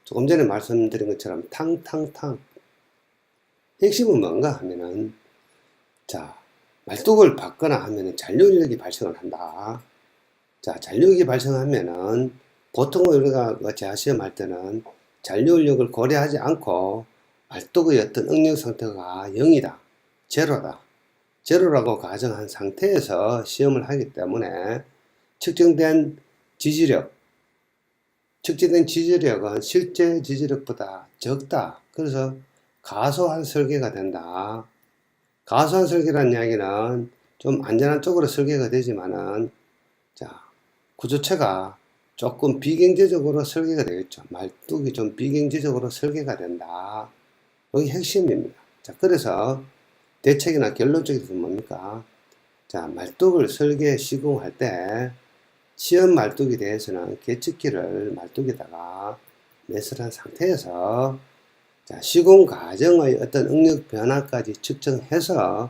조금 전에 말씀드린 것처럼 탕탕탕. 핵심은 뭔가 하면은, 자, 말뚝을 받거나 하면은 잔류인력이 발생을 한다. 자, 잔류인력이 발생하면은 보통 우리가 재하시험할 때는 잔류인력을 고려하지 않고 말뚝의 어떤 응력 상태가 0이다. 제로다. 제로라고 가정한 상태에서 시험을 하기 때문에 측정된 지지력은 실제 지지력보다 적다. 그래서 가소한 설계가 된다. 가소한 설계라는 이야기는 좀 안전한 쪽으로 설계가 되지만은, 자, 구조체가 조금 비경제적으로 설계가 되겠죠. 말뚝이 좀 비경제적으로 설계가 된다. 여기 핵심입니다. 자, 그래서 대책이나 결론적으로 뭡니까? 자, 말뚝을 설계 시공할 때 시험 말뚝에 대해서는 계측기를 말뚝에다가 매설한 상태에서, 자, 시공 과정의 어떤 응력 변화까지 측정해서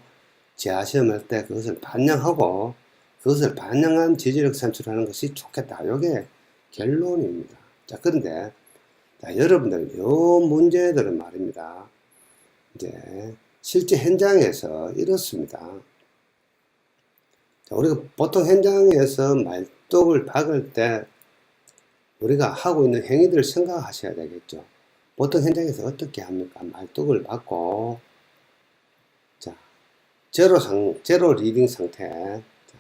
재하시험할 때 그것을 반영하고 그것을 반영한 지지력 산출하는 것이 좋겠다. 이게 결론입니다. 자, 그런데 자, 여러분들 요 문제들은 말입니다. 이제 실제 현장에서 이렇습니다. 자, 우리가 보통 현장에서 말뚝을 박을 때 우리가 하고 있는 행위들을 생각하셔야 되겠죠. 보통 현장에서 어떻게 합니까? 말뚝을 박고, 자, 제로 리딩 상태. 자,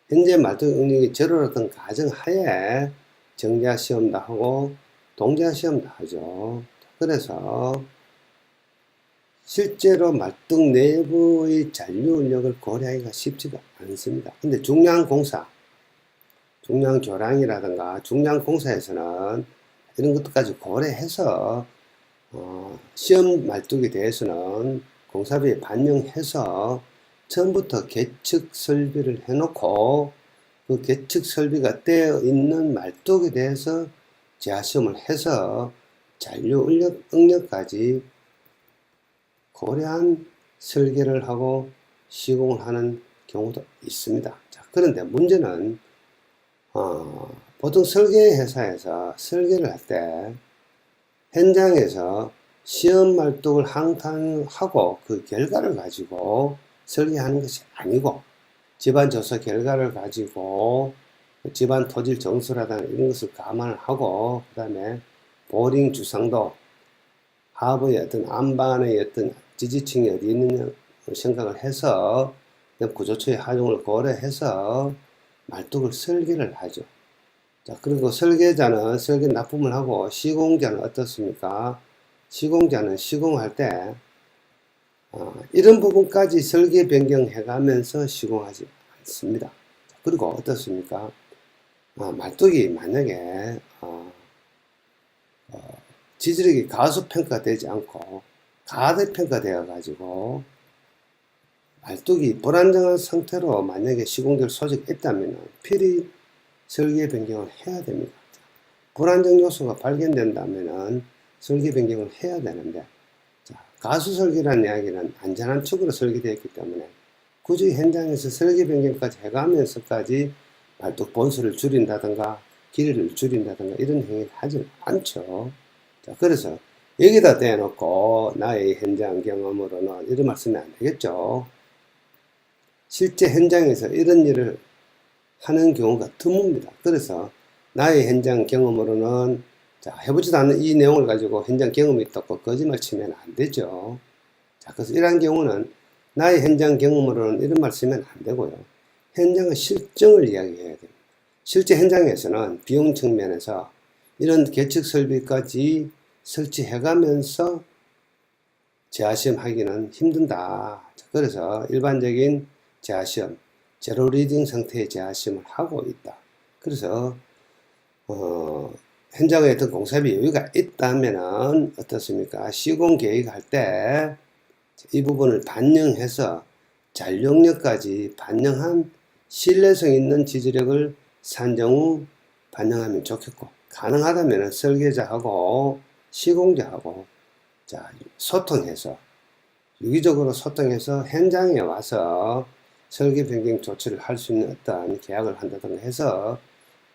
현재 말뚝 응력이 제로라던 가정하에 정자 시험도 하고 동자 시험도 하죠. 그래서 실제로 말뚝 내부의 잔류 인력을 고려하기가 쉽지가 않습니다. 근데 중량 교량이라든가 중량 공사에서는 이런 것들까지 고려해서 시험 말뚝에 대해서는 공사비에 반영해서 처음부터 계측 설비를 해놓고 그 계측 설비가 되어 있는 말뚝에 대해서 재하시험을 해서 잔류 응력까지 고려한 설계를 하고 시공을 하는 경우도 있습니다. 자, 그런데 문제는 보통 설계회사에서 설계를 할 때 현장에서 시험 말뚝을 항탄하고 그 결과를 가지고 설계하는 것이 아니고 집안 조사 결과를 가지고 집안 토질 정수라든가 이런 것을 감안을 하고 그 다음에 보링 주상도 하부의 어떤 안반의 어떤 지지층이 어디 있느냐 생각을 해서 구조초의 하중을 고려해서 말뚝을 설계를 하죠. 자, 그리고 설계자는 설계 납품을 하고 시공자는 어떻습니까? 시공자는 시공할 때 이런 부분까지 설계 변경해 가면서 시공하지 않습니다. 그리고 어떻습니까? 말뚝이 만약에 지지력이 가소평가되지 않고 가대평가되어 가지고 말뚝이 불안정한 상태로 만약에 시공될 소지가 있다면 필히 설계 변경을 해야 됩니다. 불안정 요소가 발견된다면 설계 변경을 해야 되는데, 자, 가수 설계라는 이야기는 안전한 쪽으로 설계되어 있기 때문에 굳이 현장에서 설계 변경까지 해가면서까지 말뚝 본수를 줄인다든가 길이를 줄인다든가 이런 행위를 하지 않죠. 자, 그래서 여기다 대놓고 나의 현장 경험으로는 이런 말씀이 안 되겠죠. 실제 현장에서 이런 일을 하는 경우가 드뭅니다. 그래서 나의 현장 경험으로는, 자, 해보지도 않는 이 내용을 가지고 현장 경험이 있다고 거짓말 치면 안 되죠. 자, 그래서 이러한 경우는 나의 현장 경험으로는 이런 말 쓰면 안 되고요. 현장의 실정을 이야기해야 됩니다. 실제 현장에서는 비용 측면에서 이런 계측 설비까지 설치해가면서 재하시험 하기는 힘든다. 그래서 일반적인 재하시험, 제로 리딩 상태의 재하시험을 하고 있다. 그래서 현장에 어떤 공사비 여유가 있다면은 어떻습니까? 시공 계획할 때 이 부분을 반영해서 잔용력까지 반영한 신뢰성 있는 지지력을 산정 후 반영하면 좋겠고, 가능하다면 설계자하고 시공자하고 자, 소통해서 유기적으로 소통해서 현장에 와서 설계 변경 조치를 할 수 있는 어떤 계약을 한다든가 해서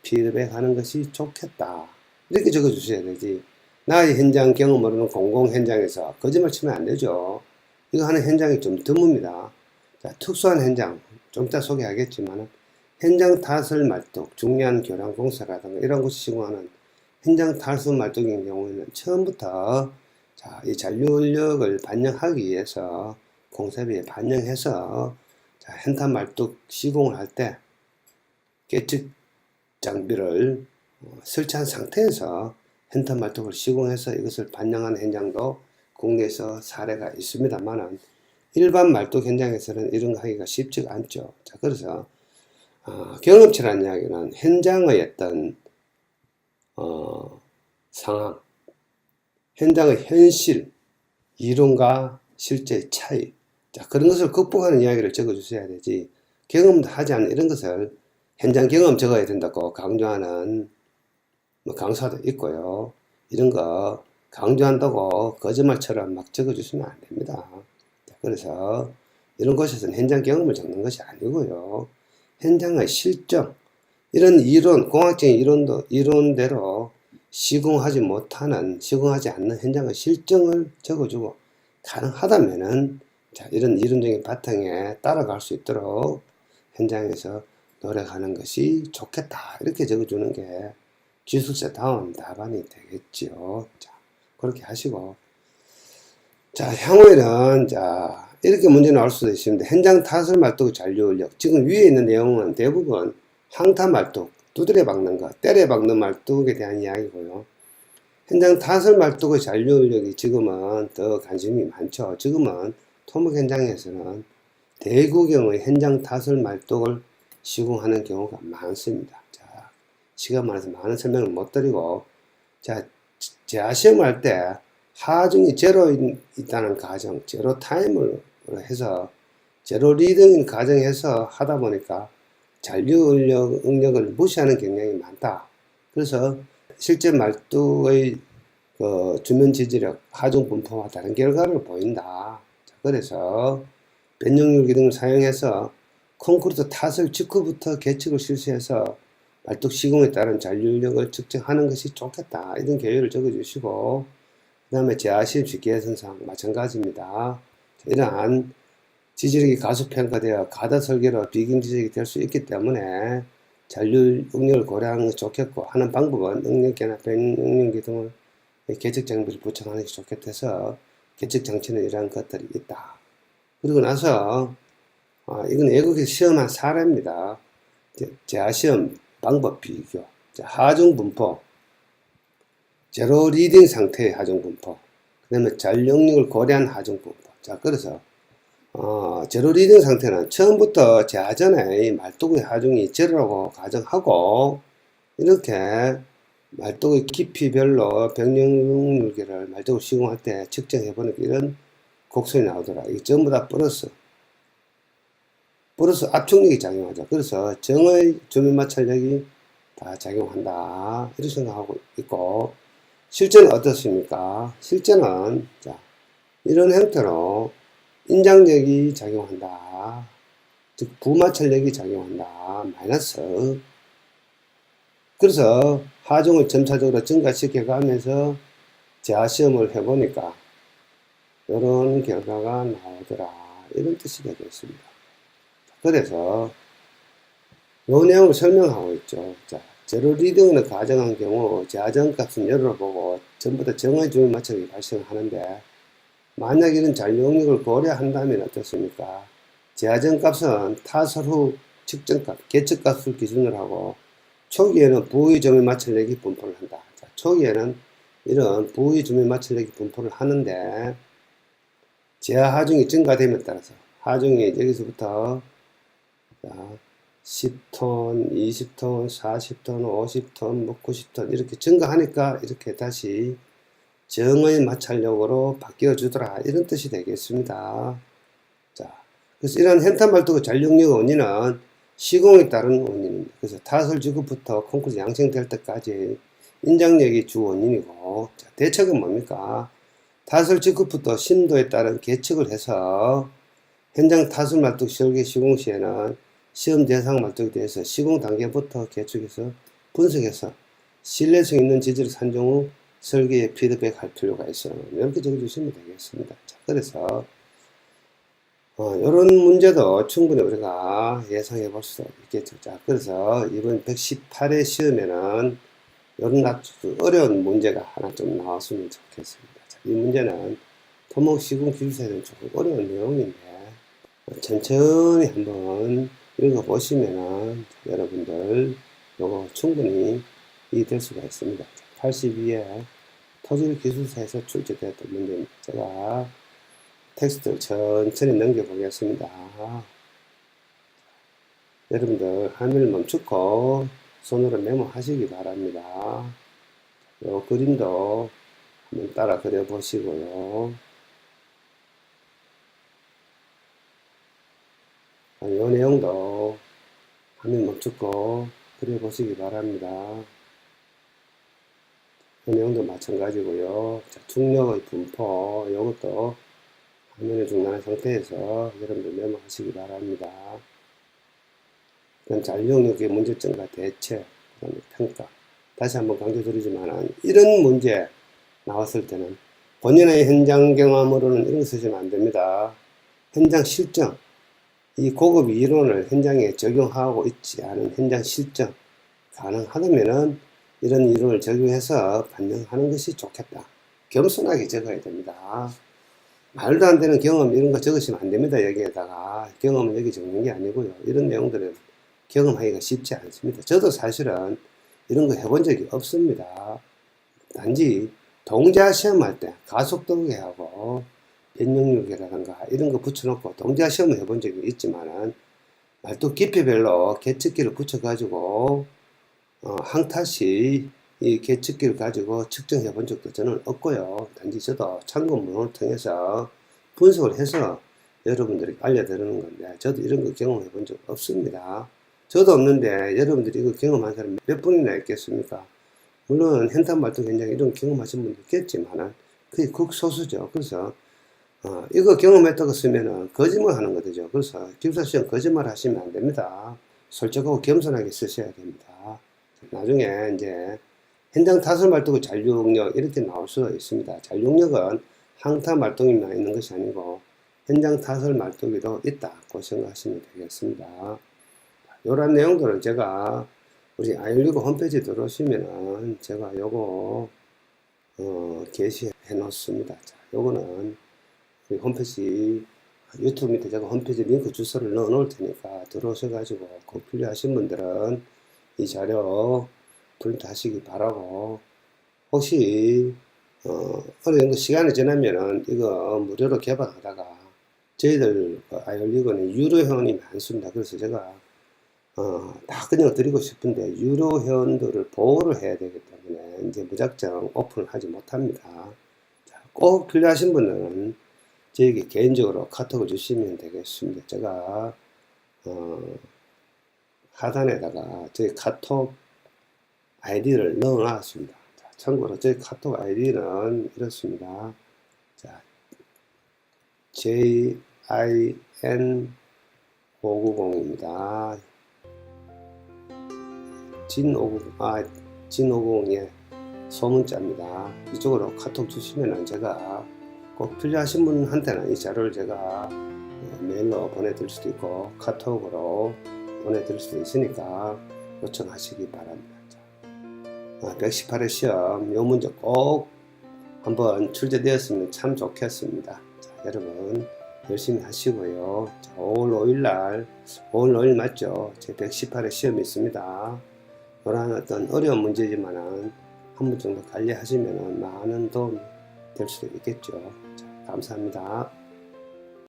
피드백하는 것이 좋겠다. 이렇게 적어주셔야 되지. 나의 현장 경험으로는 공공 현장에서 거짓말 치면 안 되죠. 이거 하는 현장이 좀 드뭅니다. 자, 특수한 현장, 좀 이따 소개하겠지만, 현장 타설 말뚝, 중요한 교량 공사라든가 이런 곳이 시공하는 현장 타설 말뚝인 경우에는 처음부터 자, 이 잔류력을 반영하기 위해서 공사비에 반영해서 자, 현타 말뚝 시공을 할 때 계측 장비를 설치한 상태에서 현타 말뚝을 시공해서 이것을 반영한 현장도 국내에서 사례가 있습니다만은 일반 말뚝 현장에서는 이런 거 하기가 쉽지가 않죠. 자, 그래서 경험치라는 이야기는 현장의 어떤 상황, 현장의 현실, 이론과 실제의 차이, 자, 그런 것을 극복하는 이야기를 적어주셔야 되지, 경험도 하지 않는 이런 것을 현장 경험 적어야 된다고 강조하는 강사도 있고요. 이런 거 강조한다고 거짓말처럼 막 적어주시면 안 됩니다. 자, 그래서 이런 곳에서는 현장 경험을 적는 것이 아니고요. 현장의 실정, 이런 이론, 공학적인 이론대로 시공하지 않는 현장의 실정을 적어주고, 가능하다면은, 자, 이런 이론적인 바탕에 따라갈 수 있도록 현장에서 노력하는 것이 좋겠다. 이렇게 적어주는 게 기술자다운 답안이 되겠지요. 자, 그렇게 하시고. 자, 향후에는, 자, 이렇게 문제 나올 수도 있습니다. 현장 타설 말뚝 잔류력. 지금 위에 있는 내용은 대부분 항타 말뚝, 두드려 박는 것, 때려 박는 말뚝에 대한 이야기고요. 현장 타설 말뚝의 잔류력이 지금은 더 관심이 많죠. 지금은 토목 현장에서는 대구경의 현장 타설 말뚝을 시공하는 경우가 많습니다. 자, 시간 많아서 많은 설명을 못 드리고, 자, 재하시험을 할 때 하중이 제로 있다는 가정, 제로 타임을 해서 제로 리딩인 가정에서 하다 보니까 잔류 응력을 무시하는 경향이 많다. 그래서 실제 말뚝의 주면 지지력, 하중 분포와 다른 결과를 보인다. 자, 그래서 변형률 등을 사용해서 콘크리트 타설 직후부터 계측을 실시해서 말뚝 시공에 따른 잔류력을 측정하는 것이 좋겠다. 이런 계획을 적어주시고, 그 다음에 재하시험 기계선상 마찬가지입니다. 이러한 지지력이 가속평가되어 가다 설계로 비경 지적이 될 수 있기 때문에 잔류 응력을 고려하는 것이 좋겠고, 하는 방법은 응력계나 변응력계 등을 계측 장비를 부착하는 것이 좋겠다 해서 계측 장치는 이러한 것들이 있다. 그리고 나서 이건 외국에서 시험한 사례입니다. 재하시험 방법 비교, 하중 분포, 제로 리딩 상태의 하중 분포, 그 다음에 잔류 응력을 고려한 하중 분포. 자, 그래서 제로 리딩 상태는 처음부터 재하 전에 말뚝의 하중이 제로라고 가정하고, 이렇게 말뚝의 깊이별로 병력률계를 말뚝을 시공할 때 측정해보니까 이런 곡선이 나오더라. 이게 전부 다 플러스 압축력이 작용하죠. 그래서 정의 주민 마찰력이 다 작용한다. 이렇게 생각하고 있고, 실제는 어떻습니까? 실제는 자, 이런 형태로 인장력이 작용한다. 즉 부마찰력이 작용한다. 마이너스. 그래서 하중을 점차적으로 증가시켜 가면서 재하시험을 해보니까 이런 결과가 나오더라. 이런 뜻이 되겠습니다. 그래서 이 내용을 설명하고 있죠. 자, 제로 리딩을 가정한 경우 재하전 값은 열어보고 전부 다 정의 주민 마찰력이 발생하는데, 만약 이런 잔류 응력을 고려한다면 어떻습니까? 재하전 값은 타설 후 측정값, 계측값을 기준으로 하고, 초기에는 부의 주민 마찰력이 분포를 한다. 자, 초기에는 이런 부의 주민 마찰력이 분포를 하는데, 재하 하중이 증가됨에 따라서 하중이 여기서부터 자, 10톤, 20톤, 40톤, 50톤, 90톤 이렇게 증가하니까 이렇게 다시 정의 마찰력으로 바뀌어 주더라. 이런 뜻이 되겠습니다. 자, 그래서 이런 현타 말뚝의 잔류력 원인은 시공에 따른 원인입니다. 그래서 타설 직후부터 콘크리트 양성될 때까지 인장력이 주 원인이고, 자, 대책은 뭡니까? 타설 직후부터 심도에 따른 계측을 해서 현장 타설 말뚝 설계 시공 시에는 시험 대상 말뚝에 대해서 시공 단계부터 계측해서 분석해서 신뢰성 있는 지지를 산정 후 설계에 피드백할 필요가 있어. 이렇게 적어주시면 되겠습니다. 자, 그래서 이런 문제도 충분히 우리가 예상해 볼 수 있겠죠. 자, 그래서 이번 118회 시험에는 이런 아주 어려운 문제가 하나 좀 나왔으면 좋겠습니다. 자, 이 문제는 토목 시공 기술사에는 조금 어려운 내용인데 천천히 한번 읽어보시면은 여러분들 요거 충분히 이해될 수가 있습니다. 82회 토질기술사에서 출제되었던 문제입니다. 제가 텍스트를 천천히 넘겨보겠습니다. 여러분들 화면을 멈추고 손으로 메모하시기 바랍니다. 요 그림도 한번 따라 그려보시고요. 이 내용도 화면 멈추고 그려보시기 바랍니다. 이 내용도 마찬가지고요. 자, 중력의 분포 이것도 화면을 중단한 상태에서 여러분들 메모하시기 바랍니다. 그다음 잔용력의 문제점과 대체, 그다음에 평가. 다시 한번 강조드리지만 이런 문제 나왔을 때는 본인의 현장 경험으로는 이런 거 쓰시면 안 됩니다. 현장 실정, 이 고급 이론을 현장에 적용하고 있지 않은 현장 실정 가능하다면은 이런 이론을 적용해서 반영하는 것이 좋겠다. 겸손하게 적어야 됩니다. 말도 안 되는 경험 이런 거 적으시면 안 됩니다. 여기에다가 경험은 여기 적는 게 아니고요. 이런 내용들은 경험하기가 쉽지 않습니다. 저도 사실은 이런 거 해본 적이 없습니다. 단지 동자 시험할 때 가속도계하고 변형력이라든가 이런 거 붙여놓고 동자 시험을 해본 적이 있지만은 말도 깊이별로 계측기를 붙여가지고 항타시 이 계측기를 가지고 측정해 본 적도 저는 없고요. 단지 저도 참고문을 통해서 분석을 해서 여러분들에게 알려드리는 건데 저도 이런 거 경험해 본 적 없습니다. 저도 없는데 여러분들이 이거 경험한 사람 몇 분이나 있겠습니까? 물론 현탄 말도 현장 이런 경험하신 분도 있겠지만은 그게 극소수죠. 그래서 이거 경험했다고 쓰면은 거짓말 하는 거죠. 그래서 기술사시험 거짓말 하시면 안 됩니다. 솔직하고 겸손하게 쓰셔야 됩니다. 나중에 이제 현장 타설 말도구 잔류력 이렇게 나올 수가 있습니다. 잔류력은 항타 말동이만 있는 것이 아니고 현장 타설 말도기도 있다고 생각하시면 되겠습니다. 이런 내용들은 제가 우리 아이올리고 홈페이지 들어오시면은 제가 요거 게시해 놓습니다. 자, 요거는 우리 홈페이지 유튜브 밑에 제가 홈페이지 링크 주소를 넣어 놓을 테니까 들어오셔가지고 꼭 필요하신 분들은 이 자료 프린트 하시기 바라고, 혹시 어느 정도 시간이 지나면은 이거 무료로 개발하다가 저희들 아이올리고는 유료 회원이 많습니다. 그래서 제가 다 그냥 드리고 싶은데 유료 회원들을 보호를 해야 되기 때문에 이제 무작정 오픈을 하지 못합니다. 자, 꼭 필요하신 분은 저에게 개인적으로 카톡을 주시면 되겠습니다. 제가 하단에다가 저희 카톡 아이디를 넣어 놨습니다. 자, 참고로 저희 카톡 아이디는 이렇습니다. 자, JIN590입니다. 진590의 소문자입니다. 이쪽으로 카톡 주시면은 제가 꼭 필요하신 분한테는 이 자료를 제가 메일로 보내드릴 수도 있고 카톡으로 보내드릴 수도 있으니까 요청하시기 바랍니다. 118회 시험 요 문제 꼭 한번 출제되었으면 참 좋겠습니다. 자, 여러분 열심히 하시고요. 자, 5월 5일 맞죠? 제 118회 시험이 있습니다. 이러한 어떤 어려운 문제지만은 한 번 정도 관리하시면 많은 도움이 될 수도 있겠죠. 자, 감사합니다.